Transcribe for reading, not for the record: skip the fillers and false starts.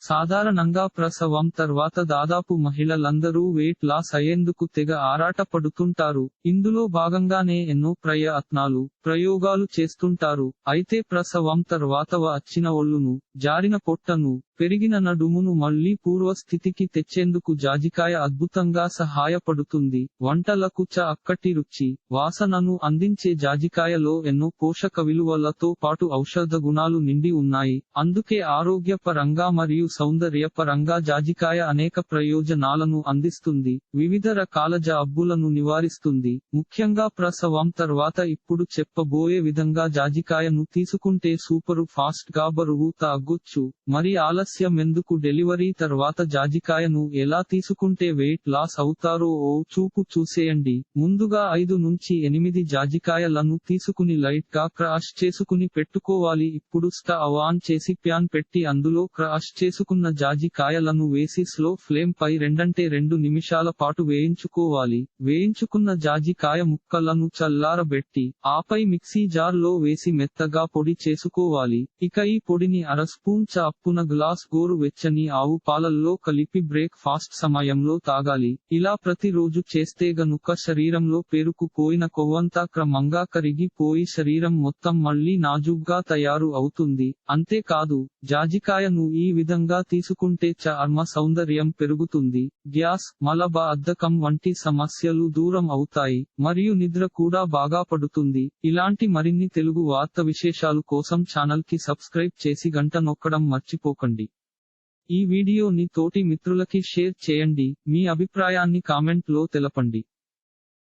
సాధారణంగా ప్రసవం తర్వాత దాదాపు మహిళలందరూ వెయిట్ లాస్ అయ్యేందుకు తెగ ఆరాటపడుతుంటారు. ఇందులో భాగంగానే ఎన్నో ప్రయోగాలు చేస్తుంటారు. అయితే ప్రసవం తర్వాత వచ్చిన ఒళ్ళును, జారిన పొట్టను, పెరిగిన నడుమును మళ్లీ పూర్వస్థితికి తెచ్చేందుకు జాజికాయ అద్భుతంగా సహాయపడుతుంది. వంటలకు చక్కటి రుచి, వాసనను అందించే జాజికాయలో ఎన్నో పోషక విలువలతో పాటు ఔషధ గుణాలు నిండి ఉన్నాయి. అందుకే ఆరోగ్యపరంగా మరియు సౌందర్యపరంగా జాజికాయ అనేక ప్రయోజనాలను అందిస్తుంది. వివిధ రకాల జబ్బులను నివారిస్తుంది. ముఖ్యంగా ప్రసవం తర్వాత ఇప్పుడు చెప్పబోయే విధంగా జాజికాయను తీసుకుంటే సూపరు ఫాస్ట్ గా బరువు తగ్గొచ్చు. మరి ఆలస్యం ఎందుకు? డెలివరీ తర్వాత జాజికాయను ఎలా తీసుకుంటే వెయిట్ లాస్ అవుతారో ఓ చూపు చూసేయండి. ముందుగా 5 నుంచి 8 జాజికాయలను తీసుకుని లైట్ గా క్రష్ చేసుకుని పెట్టుకోవాలి. ఇప్పుడు స్టవ్ ఆన్ చేసి ప్యాన్ పెట్టి అందులో క్రష్ చేసుకున్న జాజికాయలను వేసి స్లో ఫ్లేమ్ పై 2 నిమిషాల పాటు వేయించుకోవాలి. వేయించుకున్న జాజికాయ ముక్కలను చల్లారబెట్టి ఆపై మిక్సీ జార్ లో వేసి మెత్తగా పొడి చేసుకోవాలి. ఇక ఈ పొడిని అర స్పూన్ చప్పున గ్లాస్ గోరు వెచ్చని ఆవు పాలల్లో కలిపి బ్రేక్ ఫాస్ట్ సమయంలో తాగాలి. ఇలా ప్రతిరోజు చేస్తే గనుక శరీరంలో పేరుకుపోయిన కొవ్వంతా క్రమంగా కరిగిపోయి శరీరం మొత్తం మళ్లీ నాజూగ్గా తయారు అవుతుంది. అంతేకాదు జాజికాయను ఈ విధంగా తీసుకుంటే చర్మ సౌందర్యం పెరుగుతుంది. గ్యాస్, మలబద్ధకం వంటి సమస్యలు దూరం అవుతాయి. మరియు నిద్ర కూడా బాగా పడుతుంది. ఇలాంటి మరిన్ని తెలుగు వార్త విశేషాలు కోసం ఛానల్ కి సబ్స్క్రైబ్ చేసి గంట నొక్కడం మర్చిపోకండి. ఈ వీడియోని తోటి మిత్రులకి షేర్ చేయండి. మీ అభిప్రాయాన్ని కామెంట్ లో తెలపండి.